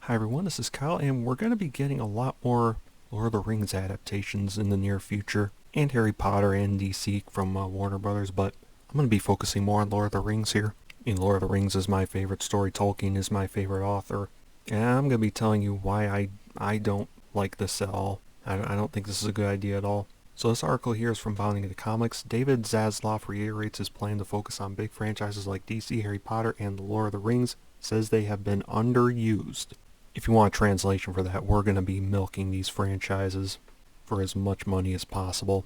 Hi everyone, this is Kyle, and we're going to be getting a lot more Lord of the Rings adaptations in the near future, and Harry Potter and DC from Warner Brothers, but I'm going to be focusing more on Lord of the Rings here. Lord of the Rings is my favorite story, Tolkien is my favorite author, and I'm going to be telling you why I don't like this at all. I don't think this is a good idea at all. So this article here is from Bounding into Comics. David Zaslav reiterates his plan to focus on big franchises like DC, Harry Potter, and The Lord of the Rings, says they have been underused. If you want a translation for that, we're going to be milking these franchises for as much money as possible,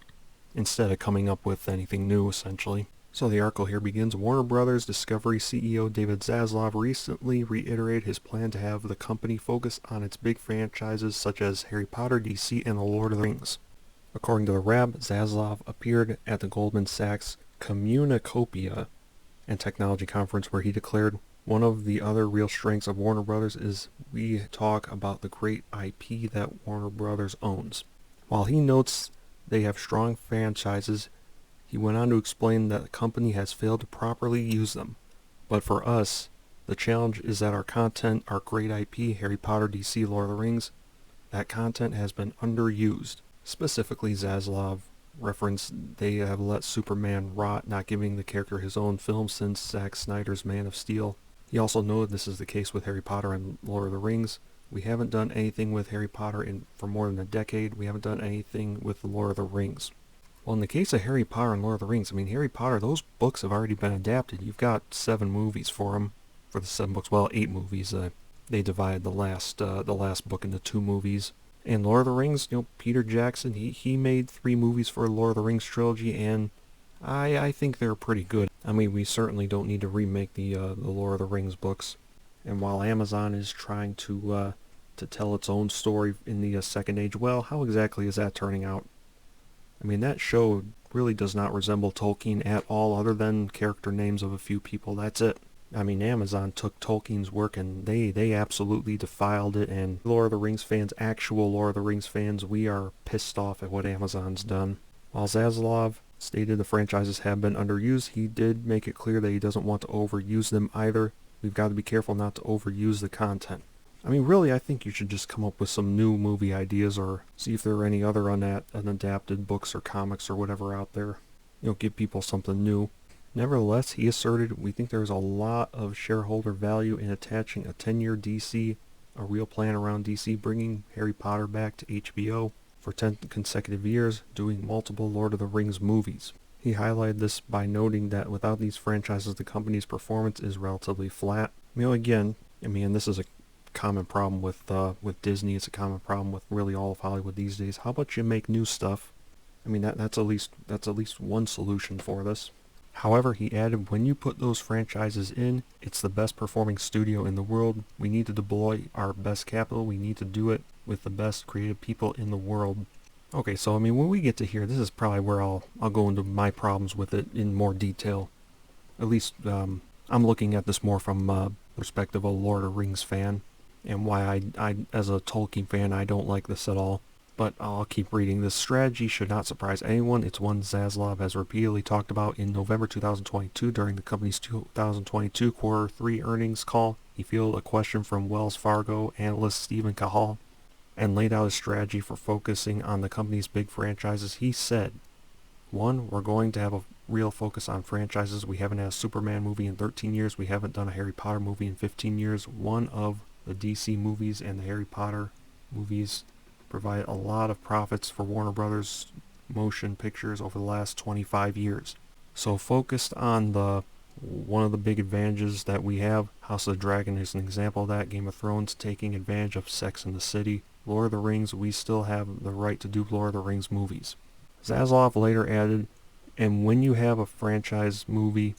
instead of coming up with anything new, essentially. So the article here begins, Warner Brothers Discovery CEO David Zaslav recently reiterated his plan to have the company focus on its big franchises such as Harry Potter, DC, and The Lord of the Rings. According to the Rab, Zaslav appeared at the Goldman Sachs Communicopia and Technology Conference where he declared, one of the other real strengths of Warner Brothers is we talk about the great IP that Warner Brothers owns. While he notes they have strong franchises, he went on to explain that the company has failed to properly use them. But for us, the challenge is that our content, our great IP, Harry Potter, DC, Lord of the Rings, that content has been underused. Specifically, Zaslav referenced they have let Superman rot, not giving the character his own film since Zack Snyder's Man of Steel. He also noted this is the case with Harry Potter and Lord of the Rings. We haven't done anything with Harry Potter for more than a decade. We haven't done anything with the Lord of the Rings. Well, in the case of Harry Potter and Lord of the Rings, Harry Potter, those books have already been adapted. You've got 7 movies for them, for the 7 books. Well, 8 movies. They divided the last book into 2 movies. And Lord of the Rings, Peter Jackson, he made 3 movies for the Lord of the Rings trilogy, and I think they're pretty good. We certainly don't need to remake the Lord of the Rings books. And while Amazon is trying to tell its own story in the Second Age, well, how exactly is that turning out? That show really does not resemble Tolkien at all, other than character names of a few people. That's it. Amazon took Tolkien's work and they absolutely defiled it, and Lord of the Rings fans, actual Lord of the Rings fans, we are pissed off at what Amazon's done. While Zaslav stated the franchises have been underused, he did make it clear that he doesn't want to overuse them either. We've got to be careful not to overuse the content. Really, I think you should just come up with some new movie ideas, or see if there are any other unadapted books or comics or whatever out there. Give people something new. Nevertheless, he asserted, we think there is a lot of shareholder value in attaching a 10-year DC, a real plan around DC bringing Harry Potter back to HBO for 10 consecutive years, doing multiple Lord of the Rings movies. He highlighted this by noting that without these franchises, the company's performance is relatively flat. Again, this is a common problem with Disney. It's a common problem with really all of Hollywood these days. How about you make new stuff? That's at least one solution for this. However, he added, when you put those franchises in, it's the best performing studio in the world. We need to deploy our best capital. We need to do it with the best creative people in the world. Okay, so when we get to here, this is probably where I'll go into my problems with it in more detail. At least I'm looking at this more from perspective of a Lord of the Rings fan, and why I as a Tolkien fan, I don't like this at all. But I'll keep reading. This strategy should not surprise anyone. It's one Zaslav has repeatedly talked about. In November 2022, during the company's 2022 Quarter 3 earnings call, he fielded a question from Wells Fargo analyst Stephen Cahall and laid out a strategy for focusing on the company's big franchises. He said, 1, we're going to have a real focus on franchises. We haven't had a Superman movie in 13 years. We haven't done a Harry Potter movie in 15 years. One of the DC movies and the Harry Potter movies provide a lot of profits for Warner Brothers motion pictures over the last 25 years. So focused on one of the big advantages that we have, House of the Dragon is an example of that, Game of Thrones taking advantage of Sex and the City, Lord of the Rings, we still have the right to do Lord of the Rings movies. Zaslav later added, and when you have a franchise movie,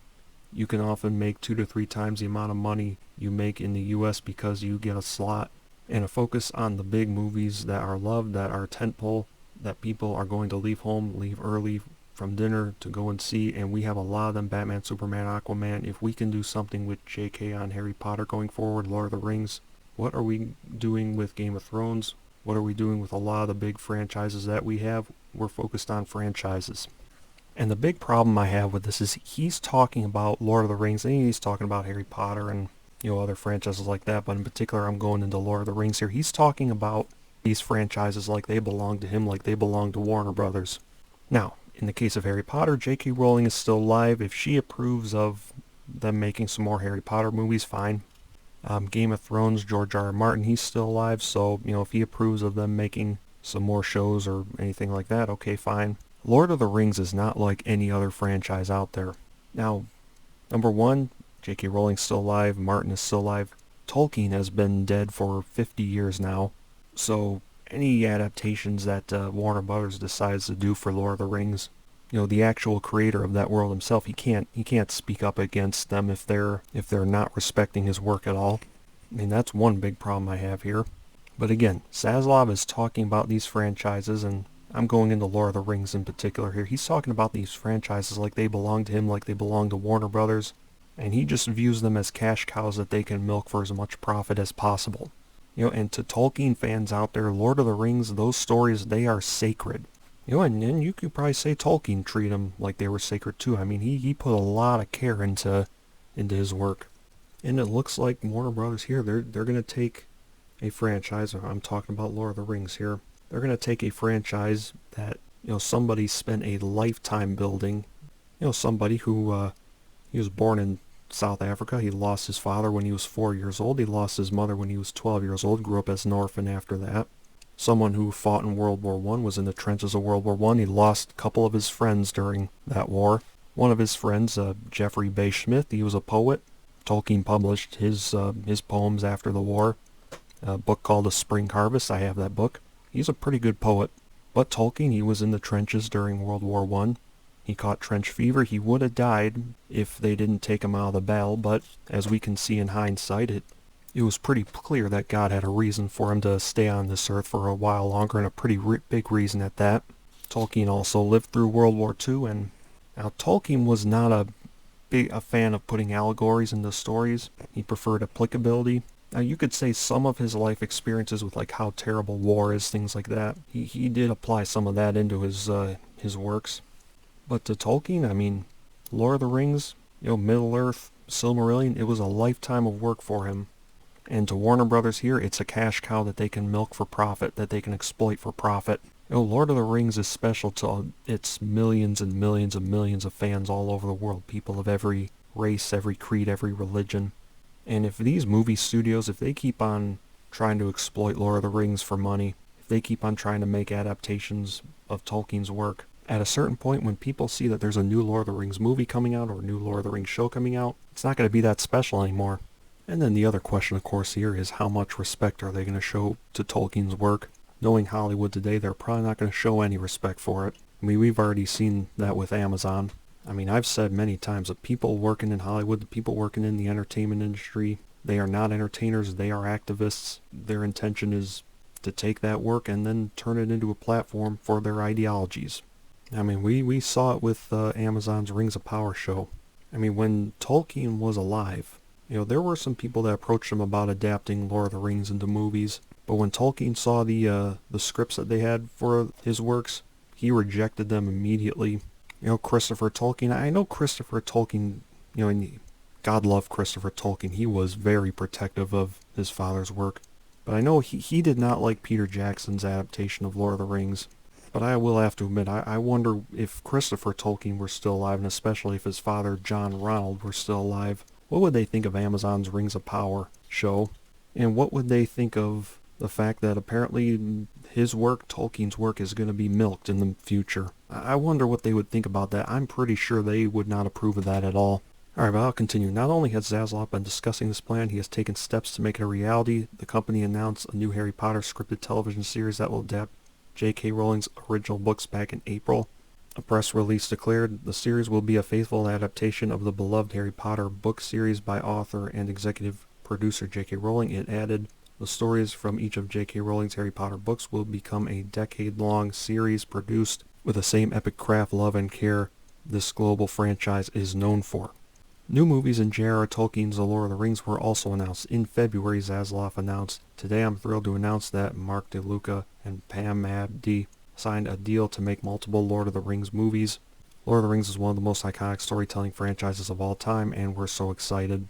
you can often make 2 to 3 times the amount of money you make in the US because you get a slot. And a focus on the big movies that are loved, that are tentpole, that people are going to leave home, leave early from dinner to go and see, and we have a lot of them, Batman, Superman, Aquaman. If we can do something with JK on Harry Potter going forward, Lord of the Rings, what are we doing with Game of Thrones? What are we doing with a lot of the big franchises that we have? We're focused on franchises. And the big problem I have with this is he's talking about Lord of the Rings, and he's talking about Harry Potter, and other franchises like that, but in particular I'm going into Lord of the Rings here. He's talking about these franchises like they belong to him, like they belong to Warner Brothers. Now, in the case of Harry Potter, J.K. Rowling is still alive. If she approves of them making some more Harry Potter movies, fine. Game of Thrones, George R. R. Martin, he's still alive, so, if he approves of them making some more shows or anything like that, okay, fine. Lord of the Rings is not like any other franchise out there. Now, number one, J.K. Rowling's still alive, Martin is still alive. Tolkien has been dead for 50 years now, so any adaptations that Warner Brothers decides to do for Lord of the Rings, the actual creator of that world himself, he can't speak up against them if they're not respecting his work at all. I mean, that's one big problem I have here. But again, Zaslav is talking about these franchises, and I'm going into Lord of the Rings in particular here. He's talking about these franchises like they belong to him, like they belong to Warner Brothers, and he just views them as cash cows that they can milk for as much profit as possible. And to Tolkien fans out there, Lord of the Rings, those stories, they are sacred. And you could probably say Tolkien treated them like they were sacred too. I mean, he put a lot of care into his work. And it looks like Warner Brothers here, they're going to take a franchise, I'm talking about Lord of the Rings here, they're going to take a franchise that, somebody spent a lifetime building. Somebody who, he was born in South Africa. He lost his father when he was 4 years old. He lost his mother when he was 12 years old, grew up as an orphan after that. Someone who fought in World War I, was in the trenches of World War I. He lost a couple of his friends during that war. One of his friends, Jeffrey Bay Smith, he was a poet. Tolkien published his poems after the war. A book called A Spring Harvest. I have that book. He's a pretty good poet. But Tolkien, he was in the trenches during World War I. He caught trench fever. He would have died if they didn't take him out of the battle, but as we can see in hindsight, it was pretty clear that God had a reason for him to stay on this earth for a while longer, and a pretty big reason at that. Tolkien also lived through World War II, and now Tolkien was not a fan of putting allegories into stories. He preferred applicability. Now you could say some of his life experiences with like how terrible war is, things like that. He did apply some of that into his works. But to Tolkien, I mean, Lord of the Rings, Middle-earth, Silmarillion, it was a lifetime of work for him. And to Warner Brothers here, it's a cash cow that they can milk for profit, that they can exploit for profit. Lord of the Rings is special to its millions and millions and millions of fans all over the world, people of every race, every creed, every religion. And if these movie studios, if they keep on trying to exploit Lord of the Rings for money, if they keep on trying to make adaptations of Tolkien's work, at a certain point when people see that there's a new Lord of the Rings movie coming out or a new Lord of the Rings show coming out, it's not going to be that special anymore. And then the other question, of course, here is how much respect are they going to show to Tolkien's work? Knowing Hollywood today, they're probably not going to show any respect for it. I mean, we've already seen that with Amazon. I mean, I've said many times that people working in Hollywood, the people working in the entertainment industry, they are not entertainers, they are activists. Their intention is to take that work and then turn it into a platform for their ideologies. I mean, we saw it with Amazon's Rings of Power show. I mean, when Tolkien was alive, there were some people that approached him about adapting Lord of the Rings into movies. But when Tolkien saw the scripts that they had for his works, he rejected them immediately. Christopher Tolkien, I know Christopher Tolkien, and God loved Christopher Tolkien. He was very protective of his father's work. But I know he did not like Peter Jackson's adaptation of Lord of the Rings. But I will have to admit, I wonder if Christopher Tolkien were still alive, and especially if his father, John Ronald, were still alive, what would they think of Amazon's Rings of Power show? And what would they think of the fact that apparently his work, Tolkien's work, is going to be milked in the future? I wonder what they would think about that. I'm pretty sure they would not approve of that at all. Alright, but I'll continue. Not only has Zaslav been discussing this plan, he has taken steps to make it a reality. The company announced a new Harry Potter scripted television series that will adapt J.K. Rowling's original books back in April. A press release declared the series will be a faithful adaptation of the beloved Harry Potter book series by author and executive producer J.K. Rowling. It added, the stories from each of J.K. Rowling's Harry Potter books will become a decade-long series produced with the same epic craft, love, and care this global franchise is known for. New movies in J.R.R. Tolkien's The Lord of the Rings were also announced. In February, Zaslav announced, "Today I'm thrilled to announce that Mark DeLuca and Pam Abdi signed a deal to make multiple Lord of the Rings movies. Lord of the Rings is one of the most iconic storytelling franchises of all time, and we're so excited."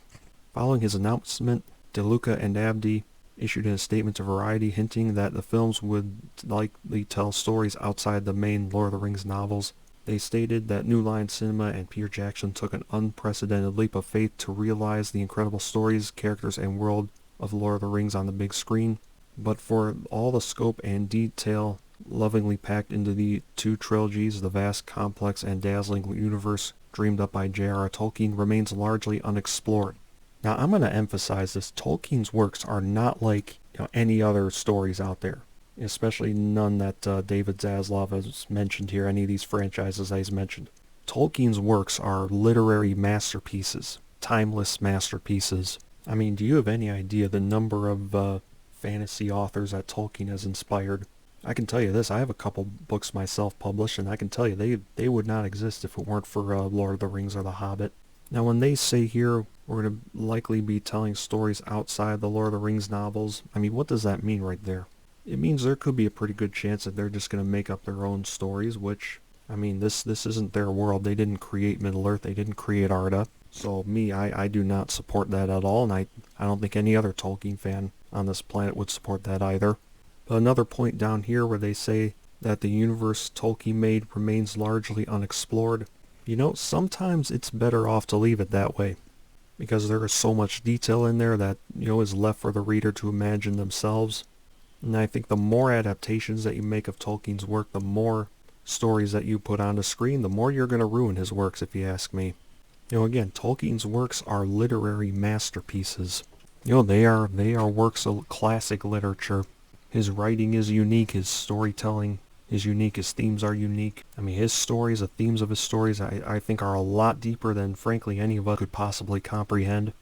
Following his announcement, DeLuca and Abdi issued a statement to Variety hinting that the films would likely tell stories outside the main Lord of the Rings novels. They stated that New Line Cinema and Peter Jackson took an unprecedented leap of faith to realize the incredible stories, characters, and world of Lord of the Rings on the big screen. But for all the scope and detail lovingly packed into the two trilogies, the vast, complex, and dazzling universe dreamed up by J.R.R. Tolkien remains largely unexplored. Now, I'm going to emphasize this. Tolkien's works are not like any other stories out there, especially none that David Zaslav has mentioned here, any of these franchises that he's mentioned. Tolkien's works are literary masterpieces, timeless masterpieces. I mean, do you have any idea the number of fantasy authors that Tolkien has inspired? I can tell you this, I have a couple books myself published, and I can tell you they would not exist if it weren't for Lord of the Rings or The Hobbit. Now, when they say here we're going to likely be telling stories outside the Lord of the Rings novels, I mean, what does that mean right there? It means there could be a pretty good chance that they're just going to make up their own stories, which, I mean, this isn't their world. They didn't create Middle-earth. They didn't create Arda. So I do not support that at all, and I don't think any other Tolkien fan on this planet would support that either. But another point down here where they say that the universe Tolkien made remains largely unexplored. Sometimes it's better off to leave it that way, because there is so much detail in there that, is left for the reader to imagine themselves. And I think the more adaptations that you make of Tolkien's work, the more stories that you put on the screen, the more you're going to ruin his works, if you ask me. Again, Tolkien's works are literary masterpieces. They are works of classic literature. His writing is unique, his storytelling is unique, his themes are unique. I mean, his stories, the themes of his stories, I think are a lot deeper than, frankly, any of us could possibly comprehend.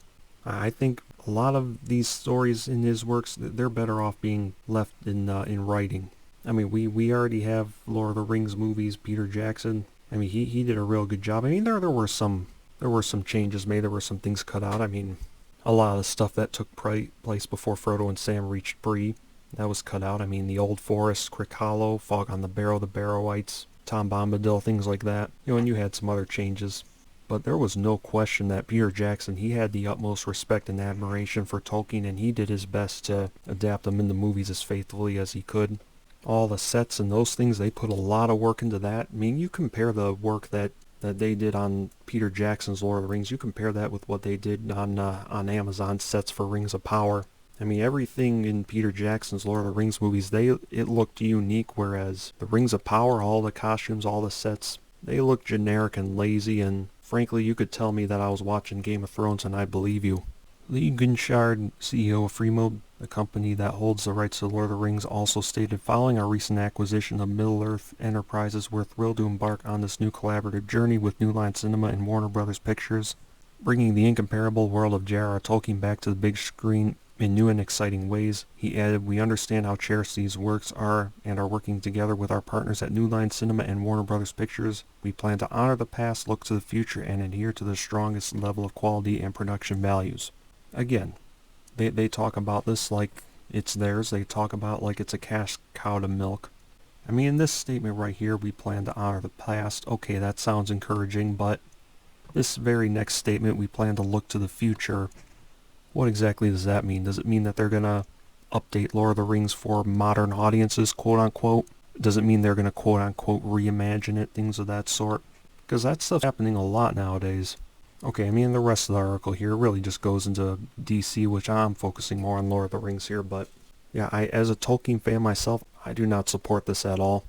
I think a lot of these stories in his works, they're better off being left in writing. I mean, we already have Lord of the Rings movies, Peter Jackson. I mean, he did a real good job. I mean, there were some changes made, there were some things cut out. I mean, a lot of the stuff that took place before Frodo and Sam reached Bree, that was cut out. I mean, the Old Forest, Crick Hollow, Fog on the Barrow, the Barrowites, Tom Bombadil, things like that. And you had some other changes. But there was no question that Peter Jackson, he had the utmost respect and admiration for Tolkien, and he did his best to adapt them in the movies as faithfully as he could. All the sets and those things, they put a lot of work into that. I mean, you compare the work that they did on Peter Jackson's Lord of the Rings, you compare that with what they did on Amazon sets for Rings of Power. I mean, everything in Peter Jackson's Lord of the Rings movies, it looked unique, whereas the Rings of Power, all the costumes, all the sets, they looked generic and lazy, and frankly, you could tell me that I was watching Game of Thrones and I'd believe you. Lee Gunchard, CEO of Freemode, the company that holds the rights to Lord of the Rings, also stated, following our recent acquisition of Middle-earth Enterprises, we're thrilled to embark on this new collaborative journey with New Line Cinema and Warner Brothers Pictures, bringing the incomparable world of J.R.R. Tolkien back to the big screen in new and exciting ways. He added, we understand how cherished these works are and are working together with our partners at New Line Cinema and Warner Brothers Pictures. We plan to honor the past, look to the future, and adhere to the strongest level of quality and production values. Again, they talk about this like it's theirs. They talk about like it's a cash cow to milk. I mean, in this statement right here, we plan to honor the past. Okay, that sounds encouraging, but this very next statement, we plan to look to the future. What exactly does that mean? Does it mean that they're going to update Lord of the Rings for modern audiences, quote-unquote? Does it mean they're going to, quote-unquote, reimagine it, things of that sort? Because that stuff's happening a lot nowadays. Okay, I mean, the rest of the article here really just goes into DC, which I'm focusing more on Lord of the Rings here, but yeah, as a Tolkien fan myself, I do not support this at all.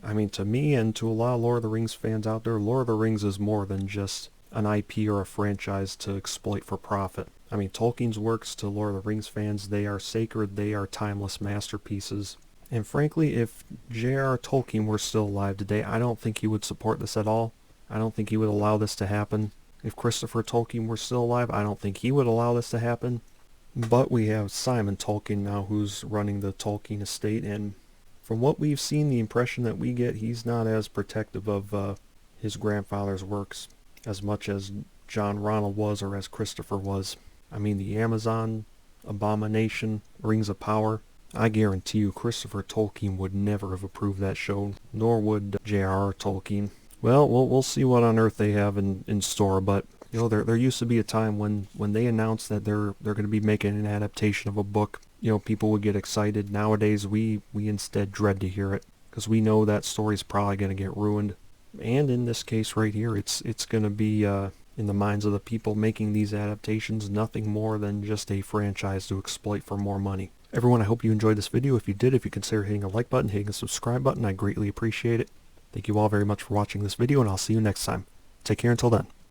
I mean, to me and to a lot of Lord of the Rings fans out there, Lord of the Rings is more than just an IP or a franchise to exploit for profit. I mean, Tolkien's works to Lord of the Rings fans, they are sacred, they are timeless masterpieces. And frankly, if J.R.R. Tolkien were still alive today, I don't think he would support this at all. I don't think he would allow this to happen. If Christopher Tolkien were still alive, I don't think he would allow this to happen. But we have Simon Tolkien now who's running the Tolkien estate, and from what we've seen, the impression that we get, he's not as protective of his grandfather's works as much as John Ronald was or as Christopher was. I mean, the Amazon abomination, Rings of Power, I guarantee you Christopher Tolkien would never have approved that show, nor would J.R.R. Tolkien. Well, we'll see what on earth they have in store, but You know, there used to be a time when they announced that they're going to be making an adaptation of a book, you know, people would get excited. Nowadays, we instead dread to hear it because we know that story's probably going to get ruined. And in this case right here, it's going to be in the minds of the people making these adaptations nothing more than just a franchise to exploit for more money. Everyone, I hope you enjoyed this video. If you did, if you consider hitting a like button, hitting a subscribe button, I greatly appreciate it. Thank you all very much for watching this video, and I'll see you next time. Take care until then.